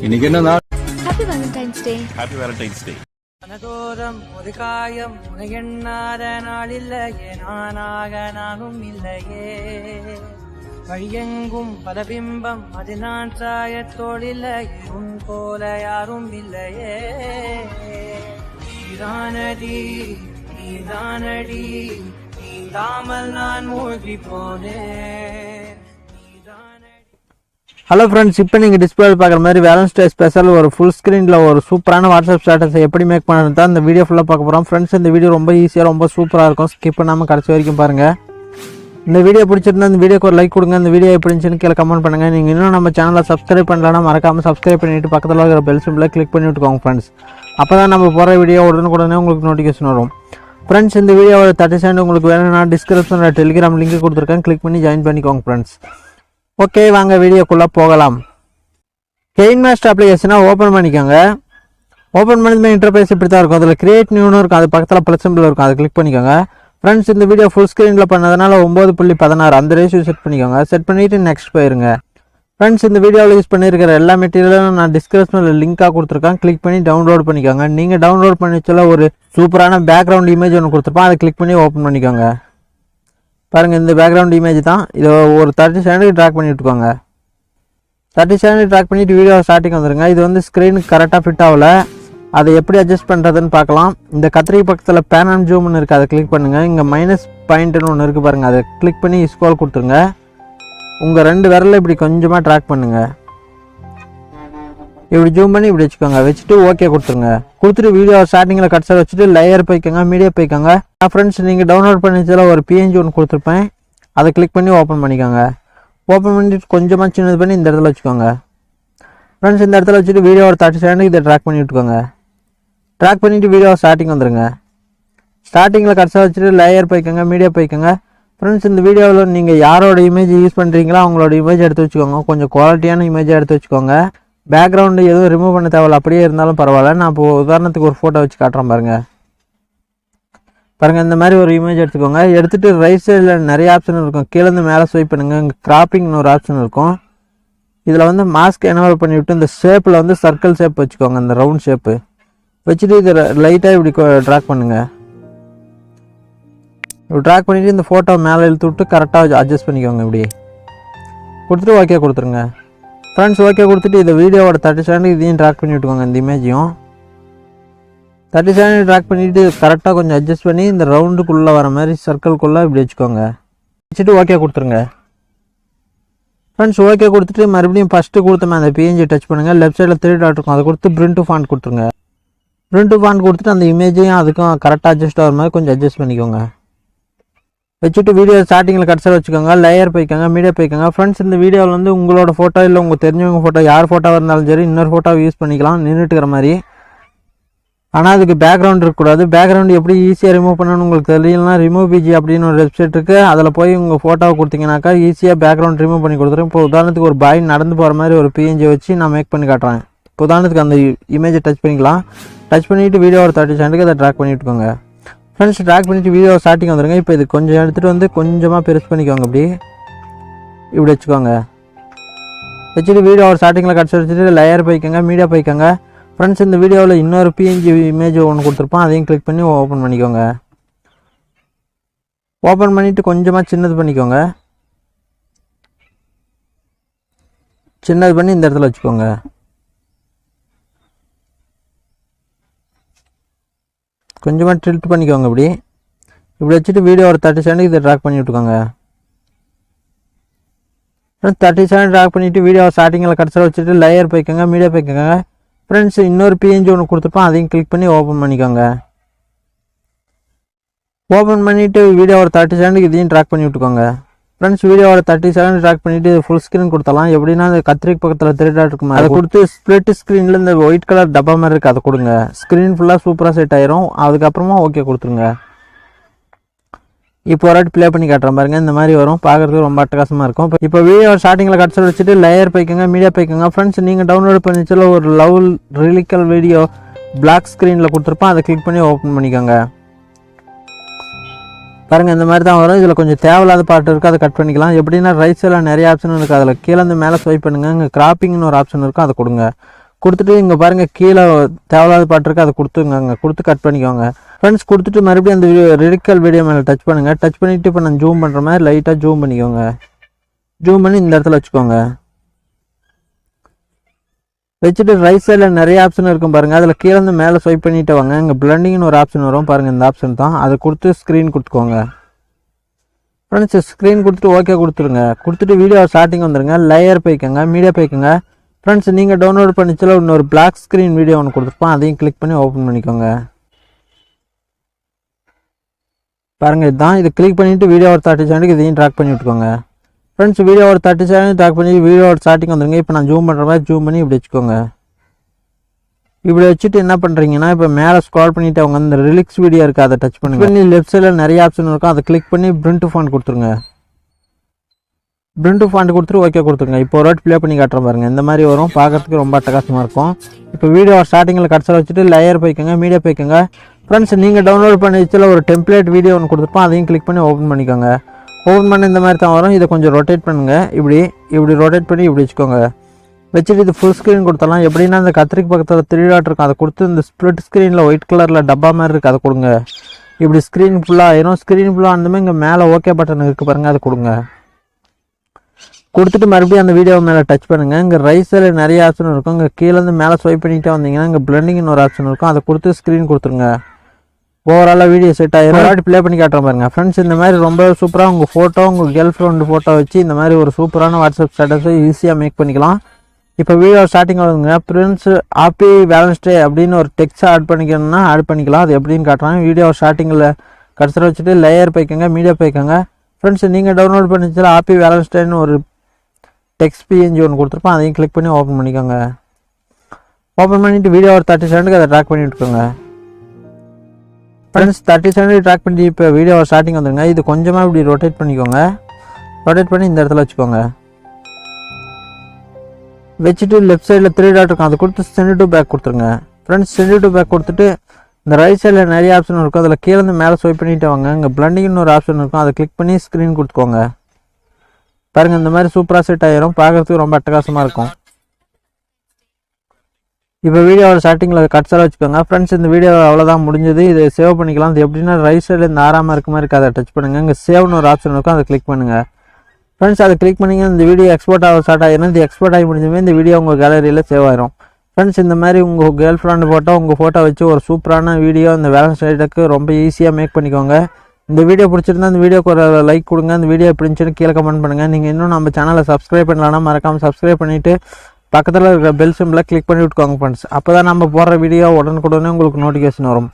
இன்னைக்கு என்ன நாள்? Happy Valentine's Day. Happy Valentine's Day. அனதோரம் ஒரு காயம் உனகெண்ணாத நாளில்லையே நானாக நானும் இல்லையே வழியெங்கும் பல பிம்பம் அது நான் சாயத்தோடில்லையே உன் போல யாரும் இல்லையே நீதானடி நீதானடி நீந்தாமல் நான் மூழ்கி போனேன். ஹலோ ஃப்ரெண்ட்ஸ், இப்போ நீங்கள் டிஸ்பிளே பார்க்குற மாதிரி வேலன்ஸ் டே ஸ்பெஷல் ஒரு ஃபுல் ஸ்க்ரீனில் ஒரு சூப்பரான வாட்ஸ்அப் ஸ்டேட்டஸை எப்படி மேக் பண்ணுறது தான் இந்த வீடியோ ஃபுல்லாக பார்க்க போகிறோம். ஃப்ரெண்ட்ஸ், இந்த வீடியோ ரொம்ப ஈஸியாக ரொம்ப சூப்பராக இருக்கும். ஸ்கிப் பண்ணாமல் கடைசி வரைக்கும் பாருங்கள். இந்த வீடியோ பிடிச்சிருந்தா இந்த வீடியோக்கு ஒரு லைக் கொடுங்க. இந்த வீடியோ எப்படி இருந்துச்சுன்னு கீழே கமெண்ட் பண்ணுங்கள். நீங்கள் இன்னும் நம்ம சேனலை சப்ஸ்கிரைப் பண்ணலன்னா மறக்காமல் சப்ஸ்கிரைப் பண்ணிவிட்டு பக்கத்தில் இருக்கிற பெல் சிம்பிளை கிளிக் பண்ணி விட்டுக்கோங்க ஃப்ரெண்ட்ஸ். அப்போ தான் நம்ம போகிற வீடியோ உடனே உங்களுக்கு நோட்டிஃபிகேஷன் வரும். ஃப்ரெண்ட்ஸ், இந்த வீடியோவோட 30 செகண்ட் உங்களுக்கு வேணும்னா டிஸ்கிரிப்ஷனில் டெலிகிராம் லிங்க் கொடுத்துருக்கேன், கிளிக் பண்ணி ஜாயின் பண்ணிக்கோங்க ஃப்ரெண்ட்ஸ். ஓகே, வாங்க வீடியோக்குள்ளே போகலாம். Kinemaster அப்ளிகேஷனை ஓப்பன் பண்ணிக்கோங்க. ஓப்பன் பண்ணதுமே இன்டர்ஃபேஸ் இப்படி தான் இருக்கும். அதில் கிரியேட் நியூன்னு இருக்கும், அது பக்கத்தில் ப்ளஸ் சிம்பிள் இருக்கும், அதை கிளிக் பண்ணிக்கோங்க. ஃப்ரெண்ட்ஸ், இந்த வீடியோ ஃபுல் ஸ்க்ரீனில் பண்ணதுனால 9.16 அந்த ரேஷியோ செட் பண்ணிக்கோங்க. செட் பண்ணிவிட்டு நெக்ஸ்ட் போயிருங்க. ஃப்ரெண்ட்ஸ், இந்த வீடியோவில் யூஸ் பண்ணியிருக்கிற எல்லா மெட்டீரியலும் நான் டிஸ்கிரிப்ஷனில் லிங்காக கொடுத்துருக்கேன், கிளிக் பண்ணி டவுன்லோட் பண்ணிக்கோங்க. நீங்கள் டவுன்லோட் பண்ணி வச்சால ஒரு சூப்பரான பேக்ரவுண்ட் இமேஜ் ஒன்று கொடுத்துருப்பேன், அதை கிளிக் பண்ணி ஓப்பன் பண்ணிக்கோங்க. பாருங்கள், இந்த பேக்ரவுண்ட் இமேஜ் தான். இதை ஒரு 30 செகண்டுக்கு ட்ராக் பண்ணி விட்டுக்கோங்க. 30 செகண்ட் ட்ராக் பண்ணிவிட்டு வீடியோ ஸ்டார்டிங் வந்துடுங்க. இது வந்து ஸ்க்ரீனுக்கு கரெக்டாக ஃபிட் ஆகல, அதை எப்படி அட்ஜஸ்ட் பண்ணுறதுன்னு பார்க்கலாம். இந்த கத்திரிக்கை பக்கத்தில் பேன் அண்ட் ஜூம்னு இருக்குது, அதை கிளிக் பண்ணுங்கள். இங்கே மைனஸ் பாயிண்ட்டுன்னு ஒன்று இருக்குது பாருங்கள், அதை கிளிக் பண்ணி ஸ்க்ரோல் கொடுத்துருங்க. உங்கள் 2 விரலில் இப்படி கொஞ்சமாக ட்ராக் பண்ணுங்கள். இப்படி ஜூம் பண்ணி இப்படி வச்சுக்கோங்க. வச்சுட்டு ஓகே கொடுத்துருங்க. கொடுத்துட்டு வீடியோ ஸ்டார்டிங்கில் கட்ஸாக வச்சுட்டு லேயர் போய்க்கோங்க, மீடியா போய்க்கோங்க. ஃப்ரெண்ட்ஸ், நீங்கள் டவுன்லோட் பண்ணி வச்சதில் ஒரு பிஎன்ஜி ஒன்று கொடுத்துருப்பேன், அதை கிளிக் பண்ணி ஓப்பன் பண்ணிக்கோங்க. ஓப்பன் பண்ணிட்டு கொஞ்சமாக சின்னது பண்ணி இந்த இடத்துல வச்சுக்கோங்க. ஃப்ரெண்ட்ஸ், இந்த இடத்துல வச்சுட்டு வீடியோ ஒரு 30 செகண்டுக்கு இதை ட்ராக் பண்ணி விட்டுக்கோங்க. ட்ராக் பண்ணிவிட்டு வீடியோ ஸ்டார்டிங் வந்துடுங்க. ஸ்டார்டிங்கில் கட்ஸாக வச்சுட்டு லேயர் போய்க்கோங்க, மீடியா போய்க்கோங்க. ஃப்ரெண்ட்ஸ், இந்த வீடியோவில் நீங்கள் யாரோட இமேஜ் யூஸ் பண்ணுறீங்களோ அவங்களோட இமேஜ் எடுத்து வச்சுக்கோங்க. கொஞ்சம் குவாலிட்டியான இமேஜாக எடுத்து வச்சுக்கோங்க. பேக்ரவுண்டு எதுவும் ரிமூவ் பண்ண தேவையில்ல, அப்படியே இருந்தாலும் பரவாயில்ல. நான் இப்போ உதாரணத்துக்கு ஒரு ஃபோட்டோ வச்சு காட்டுறேன் பாருங்கள். இந்த மாதிரி ஒரு இமேஜ் எடுத்துக்கோங்க. எடுத்துகிட்டு ரைட் சைடில் நிறைய ஆப்ஷன் இருக்கும், கீழேருந்து மேலே ஸ்வைப் பண்ணுங்கள். இங்கே கிராப்பிங்னு ஒரு ஆப்ஷன் இருக்கும். இதில் வந்து மாஸ்க் எனேபிள் பண்ணிவிட்டு இந்த ஷேப்பில் வந்து சர்க்கிள் ஷேப் வச்சுக்கோங்க, இந்த ரவுண்ட் ஷேப்பு வச்சுட்டு இதை லைட்டாக இப்படி ட்ராக் பண்ணுங்கள். இப்படி ட்ராக் பண்ணிவிட்டு இந்த ஃபோட்டோ மேலே இழுத்து விட்டு கரெக்டாக அட்ஜஸ்ட் பண்ணிக்கோங்க. இப்படி கொடுத்துட்டு ஓகே கொடுத்துருங்க. ஃப்ரெண்ட்ஸ், ஓகே கொடுத்துட்டு இந்த வீடியோவோட 30 செகண்ட் இதையும் ட்ராக் பண்ணி விட்டுக்கோங்க. இந்த இமேஜையும் 30 செகண்ட் ட்ராக் பண்ணிவிட்டு கரெக்டாக கொஞ்சம் அட்ஜஸ்ட் பண்ணி இந்த ரவுண்டுக்குள்ளே வர மாதிரி சர்க்கிள்குள்ளே இப்படி வச்சுக்கோங்க. வச்சுட்டு ஓகே கொடுத்துருங்க. ஃப்ரெண்ட்ஸ், ஓகே கொடுத்துட்டு மறுபடியும் ஃபஸ்ட்டு கொடுத்தோமே அந்த பிஎன்ஜி டச் பண்ணுங்கள். லெஃப்ட் சைடில் 3 டாட் இருக்கும், அதை கொடுத்து பிரிண்ட் ஃபாண்ட் கொடுத்துருங்க. பிரிண்ட் ஃபாண்ட் கொடுத்துட்டு அந்த இமேஜையும் அதுக்கும் கரெக்டாக அட்ஜஸ்ட் ஆகிற மாதிரி கொஞ்சம் அட்ஜஸ்ட் பண்ணிக்கோங்க. வச்சுட்டு வீடியோ ஸ்டார்டிங்கில் கட்ஸாக வச்சுக்கோங்க. லேயர் போய்க்கோங்க, மீடியா போய்க்கோங்க. ஃப்ரெண்ட்ஸ், இந்த வீடியோவில் வந்து உங்களோட ஃபோட்டோ இல்லை உங்கள் தெரிஞ்சவங்க ஃபோட்டோ, யார் ஃபோட்டோவாக இருந்தாலும் சரி இன்னொரு ஃபோட்டோவை யூஸ் பண்ணிக்கலாம் நின்றுட்டுக்கிற மாதிரி. ஆனால் அதுக்கு பேக்ரவுண்ட் இருக்கக்கூடாது. பேக்ரவுண்டு எப்படி ஈஸியாக ரிமூவ் பண்ணணும்னு உங்களுக்கு தெரியலனா ரிமூவ் பிஜி அப்படின்னு ஒரு வெப்சைட் இருக்குது, அதில் போய் உங்கள் ஃபோட்டோவை கொடுத்தீங்கன்னாக்கா ஈஸியாக பேக்ரவுண்ட் ரிமூவ் பண்ணி கொடுத்துரும். இப்போ உதாரணத்துக்கு ஒரு பாய் நடந்து போகிற மாதிரி ஒரு பிஎன்ஜி வச்சு நான் மேக் பண்ணி காட்டுறேன். இப்போ உதாரணத்துக்கு அந்த இமேஜை டச் பண்ணிக்கலாம். டச் பண்ணிவிட்டு வீடியோ ஒரு 30 செகண்டுக்கு அதை ட்ராக் பண்ணிவிட்டுக்கோங்க. ஃப்ரெண்ட்ஸ், ட்ராக் பண்ணிவிட்டு வீடியோ ஸ்டார்டிங் வந்துடுங்க. இப்போ இது கொஞ்சம் எடுத்துகிட்டு வந்து கொஞ்சமாக பெருசு பண்ணிக்கோங்க. இப்படி வச்சுக்கோங்க. வச்சுட்டு வீடியோ ஒரு ஸ்டார்டிங்கில் கட்ஸ் வச்சுட்டு லேயர் போய்க்கோங்க, மீடியா போய்க்கோங்க. ஃப்ரெண்ட்ஸ், இந்த வீடியோவில் இன்னொரு பிஎன்ஜி இமேஜ் ஒன்று கொடுத்துருப்போம், அதையும் கிளிக் பண்ணி ஓப்பன் பண்ணிக்கோங்க. ஓப்பன் பண்ணிவிட்டு கொஞ்சமாக சின்னது பண்ணிக்கோங்க. சின்னது பண்ணி இந்த இடத்துல வச்சுக்கோங்க. கொஞ்சமாக டில்ட் பண்ணிக்கோங்க. இப்படி வச்சுட்டு வீடியோ ஒரு 30 செகண்டுக்கு இதை ட்ராக் பண்ணி விட்டுக்கோங்க. 30 செகண்ட் ட்ராக் பண்ணிவிட்டு வீடியோ ஸ்டார்டிங்கில் கடைசியில் வச்சுட்டு லேயர் போய்க்கோங்க, மீடியா போய்க்கோங்க. ஃப்ரெண்ட்ஸ், இன்னொரு பிஎன்ஜி ஒன்று கொடுத்துருப்போம், அதையும் கிளிக் பண்ணி ஓப்பன் பண்ணிக்கோங்க. ஓப்பன் பண்ணிவிட்டு வீடியோ ஒரு 30 செகண்டுக்கு இதையும் ட்ராக் பண்ணி விட்டுக்கோங்க. ஃப்ரெண்ட்ஸ், வீடியோவோட 30 செகண்ட் ட்ராக் பண்ணிவிட்டு ஃபுல் ஸ்க்ரீன் கொடுத்தலாம். எப்படின்னா அந்த கத்திரிக்கு பக்கத்தில் 3 டாட் இருக்கும், அதை கொடுத்து ஸ்ப்ளிட் ஸ்க்ரீனில் இந்த ஒயிட் கலர் டப்பா மாதிரி இருக்குது, அதை கொடுங்க. ஸ்க்ரீன் ஃபுல்லாக சூப்பராக செட் ஆயிரும். அதுக்கப்புறமா ஓகே கொடுத்துருங்க. இப்போ ஒரு வாட்டி ப்ளே பண்ணி காட்டுறேன் பாருங்கள். இந்த மாதிரி வரும், பார்க்குறதுக்கு ரொம்ப அட்டகாசமாக இருக்கும். இப்போ வீடியோ ஸ்டார்டிங்கில் கட்ஸ் வச்சுட்டு லேயர் போய்க்கோங்க, மீடியா போய்க்கோங்க. ஃப்ரெண்ட்ஸ், நீங்கள் டவுன்லோட் பண்ணி வச்சால ஒரு லவ் ரிலிக்கல் வீடியோ பிளாக் ஸ்க்ரீனில் கொடுத்துருப்போம், அதை கிளிக் பண்ணி ஓப்பன் பண்ணிக்கோங்க. பாருங்கள், இந்த மாதிரி தான் வரும். இதில் கொஞ்சம் தேவையில்லாத பாட்டு இருக்குது, அதை கட் பண்ணிக்கலாம். எப்படின்னா ரைட் சைடில் நிறைய ஆப்ஷன் இருக்குது, அதில் கீழே மேலே ஸ்வைப் பண்ணுங்கள். இங்கே கிராப்பிங்னு ஒரு ஆப்ஷன் இருக்கும், அதை கொடுங்க. கொடுத்துட்டு இங்கே பாருங்கள் கீழே தேவையில்லாத பாட்டு இருக்குது அதை கொடுத்துங்க, கொடுத்து கட் பண்ணிக்கோங்க ஃப்ரெண்ட்ஸ். கொடுத்துட்டு மறுபடியும் அந்த ரெடிக்கல் வீடியோ மேலே டச் பண்ணுங்கள். டச் பண்ணிவிட்டு இப்போ நான் ஜூம் பண்ணுற மாதிரி லைட்டாக ஜூம் பண்ணிக்கோங்க. ஜூம் பண்ணி இந்த இடத்துல வச்சுக்கோங்க. வச்சுட்டு ரைட் சைடில் நிறைய ஆப்ஷன் இருக்கும் பாருங்கள். அதில் கீழே வந்து மேலே ஸ்வைப் பண்ணிட்டு வாங்க. இங்கே பிளண்டிங்னு ஒரு ஆப்ஷன் வரும் பாருங்கள், இந்த ஆப்ஷன் தான். அதை கொடுத்து ஸ்க்ரீன் கொடுத்துக்கோங்க ஃப்ரெண்ட்ஸ். ஸ்க்ரீன் கொடுத்துட்டு ஓகே கொடுத்துருங்க. கொடுத்துட்டு வீடியோ ஸ்டார்டிங் வந்துடுங்க. லேயர் போய்க்கோங்க, மீடியா போய்க்கோங்க ஃப்ரெண்ட்ஸ். நீங்கள் டவுன்லோட் பண்ணிச்சுல இன்னொரு பிளாக் ஸ்க்ரீன் வீடியோ ஒன்று கொடுத்துருப்போம், அதையும் கிளிக் பண்ணி ஓப்பன் பண்ணிக்கோங்க பாருங்கள். இதுதான், இது கிளிக் பண்ணிவிட்டு வீடியோ ஒரு 30 செகண்டுக்கு இதையும் ட்ராக் பண்ணி விட்டுக்கோங்க ஃப்ரெண்ட்ஸ். வீடியோ ஒரு 30 செகண்ட் ட்ராக் பண்ணி வீடியோ ஸ்டார்டிங் வந்துருங்க. இப்போ நான் ஜூம் பண்ணுற மாதிரி ஜூம் பண்ணி இப்படி வச்சுக்கோங்க. இப்படி வச்சுட்டு என்ன பண்ணுறீங்கன்னா, இப்போ மேலே ஸ்க்ரால் பண்ணிவிட்டு அவங்க இந்த ரிலிக்ஸ் வீடியோ இருக்குது, அதை டச் பண்ணி லெஃப்ட் சைடில் நிறைய ஆப்ஷன் இருக்கும், அதை கிளிக் பண்ணி பிரிண்ட் டு ஃபாண்ட் கொடுத்துருங்க. பிரிண்ட் டு ஃபாண்ட் கொடுத்துட்டு ஓகே கொடுத்துருங்க. இப்போ ஒரு வாட்டி ப்ளே பண்ணி காட்டுற பாருங்கள், இந்த மாதிரி வரும், பார்க்கறதுக்கு ரொம்ப அட்டகாசமாக இருக்கும். இப்போ வீடியோ ஸ்டார்டிங்கில் கடைசியில் வச்சுட்டு லேயர் போய்க்கோங்க, மீடியா போய்க்கோங்க ஃப்ரெண்ட்ஸ். நீங்கள் டவுன்லோட் பண்ணி வச்சுல ஒரு டெம்ப்ளேட் வீடியோ ஒன்று கொடுத்துருப்போம், அதையும் கிளிக் பண்ணி ஓப்பன் பண்ணிக்கோங்க. ஓப்பன் பண்ணி இந்த மாதிரி தான் வரும். இதை கொஞ்சம் ரொட்டேட் பண்ணுங்கள். இப்படி ரொட்டேட் பண்ணி இப்படி வச்சுக்கோங்க. வச்சுட்டு இது ஃபுல் ஸ்க்ரீன் கொடுத்தலாம். எப்படின்னா இந்த கத்திரிக்கு பக்கத்தில் 3 டாட் இருக்கும், அதை கொடுத்து இந்த ஸ்ப்ளிட் ஸ்க்ரீனில் ஒயிட் கலரில் டப்பா மாதிரி இருக்குது, அதை கொடுங்க. இப்படி ஸ்க்ரீன் ஃபுல்லாக ஆயிரும். ஸ்க்ரீன் ஃபுல்லாக ஆனதுமே இங்கே மேலே ஓகே பட்டன் இருக்குது பாருங்கள், அதை கொடுங்க. கொடுத்துட்டு மறுபடியும் அந்த வீடியோ மேலே டச் பண்ணுங்கள். இங்கே ரைட் சைடில் நிறைய ஆப்ஷன் இருக்கும். இங்கே கீழேருந்து மேலே ஸ்வைப் பண்ணிகிட்டே வந்தீங்கன்னா இங்கே பிளண்டிங்னு ஒரு ஆப்ஷன் இருக்கும், அதை கொடுத்து ஸ்க்ரீன் கொடுத்துருங்க. ஓவராலாக வீடியோ செட் ஆகிரும். வாட்டி ப்ளே பண்ணி காட்டுற பாருங்க ஃப்ரெண்ட்ஸ். இந்த மாதிரி ரொம்ப சூப்பராக உங்கள் ஃபோட்டோ, உங்கள் கேர்ள் ஃப்ரெண்டு ஃபோட்டோ வச்சு இந்த மாதிரி ஒரு சூப்பரான வாட்ஸ்அப் ஸ்டேட்டஸை ஈஸியாக மேக் பண்ணிக்கலாம். இப்போ வீடியோ ஸ்டார்டிங் வருதுங்க. ஃப்ரெண்ட்ஸ் ஹாப்பி வேலன்ஸ் டே அப்படின்னு ஒரு டெக்ஸ்ட் ஆட் பண்ணிக்கணும்னா ஆட் பண்ணிக்கலாம். அது எப்படின்னு காட்டுறாங்க. வீடியோ ஸ்டார்டிங்கில் கடைசியில் வச்சுட்டு லேயர் போய்க்கோங்க, மீடியா போய்க்கோங்க ஃப்ரெண்ட்ஸ். நீங்கள் டவுன்லோட் பண்ணிச்சுல ஹாப்பி வேலன்ஸ் டேன்னு ஒரு டெக்ஸ்ட் பிஎன்ஜி ஒன்று கொடுத்துருப்போம், அதையும் கிளிக் பண்ணி ஓப்பன் பண்ணிக்கோங்க. ஓப்பன் பண்ணிவிட்டு வீடியோ ஒரு 30 செகண்டுக்கு அதை ட்ராக் பண்ணி விட்டுக்கோங்க ஃப்ரெண்ட்ஸ். 30 செகண்ட் ட்ராக் பண்ணி இப்போ வீடியோ ஸ்டார்டிங் வந்துடுங்க. இது கொஞ்சமாக இப்படி ரொட்டேட் பண்ணிக்கோங்க. ரொட்டேட் பண்ணி இந்த இடத்துல வச்சுக்கோங்க. வச்சுட்டு லெஃப்ட் சைடில் 3 டாட் இருக்கும், அதை கொடுத்து சென்ட் டு பேக் கொடுத்துருங்க ஃப்ரெண்ட்ஸ். சென்ட் டு பேக் கொடுத்துட்டு இந்த ரைட் சைடில் நிறைய ஆப்ஷன் இருக்கும், அதில் கீழே மேலே ஸ்வைப் பண்ணிட்டு வாங்க. இங்கே பிளண்டிங்னு ஒரு ஆப்ஷன் இருக்கும், அதை கிளிக் பண்ணி ஸ்க்ரீன் கொடுத்துக்கோங்க பாருங்கள். இந்த மாதிரி சூப்பராக செட் ஆகிரும், பார்க்குறதுக்கு ரொம்ப அட்டகாசமாக இருக்கும். இப்போ வீடியோவோட ஸ்டார்டிங்கில் கட்ஸாக வச்சுக்கோங்க ஃப்ரெண்ட்ஸ். இந்த வீடியோ அவ்வளோதான் முடிஞ்சது. இது சேவ் பண்ணிக்கலாம். அது எப்படின்னா ரைட் சைடில் இந்த ஆறாமல் இருக்க மாதிரி இருக்குது, அதை டச் பண்ணுங்கள். இங்கே சேவ்னு ஒரு ஆப்ஷன் இருக்கும், அதை கிளிக் பண்ணுங்கள் ஃப்ரெண்ட்ஸ். அதை கிளிக் பண்ணிங்க இந்த வீடியோ எக்ஸ்போர்ட் ஆக ஸ்டார்ட் ஆகிடும். இது எக்ஸ்போர்ட் ஆகி முடிஞ்சுமே இந்த வீடியோ உங்கள் கேலரியில் சேவ் ஆயிரும் ஃப்ரெண்ட்ஸ். இந்த மாதிரி உங்கள் கேர்ள் ஃப்ரெண்டு ஃபோட்டோ, உங்கள் ஃபோட்டோ வச்சு ஒரு சூப்பரான வீடியோ இந்த வேலன்ஸ் டேக்கு ரொம்ப ஈஸியாக மேக் பண்ணிக்கோங்க. இந்த வீடியோ பிடிச்சிருந்தா இந்த வீடியோக்கு ஒரு லைக் கொடுங்க. இந்த வீடியோ பிடிச்சின்னு கீழே கமெண்ட் பண்ணுங்கள். நீங்கள் இன்னும் நம்ம சேனலை சப்ஸ்கிரைப் பண்ணலாம்னா மறக்காமல் சப்ஸ்கிரைப் பண்ணிவிட்டு பக்கத்தில் இருக்கிற பெல் சிம்பிளை கிளிக் பண்ணி விட்டுக்கோங்க ஃப்ரெண்ட்ஸ். அப்போ தான் நம்ம போடுற வீடியோ உடனுக்குடனே உங்களுக்கு நோட்டிஃபிகேஷன் வரும்.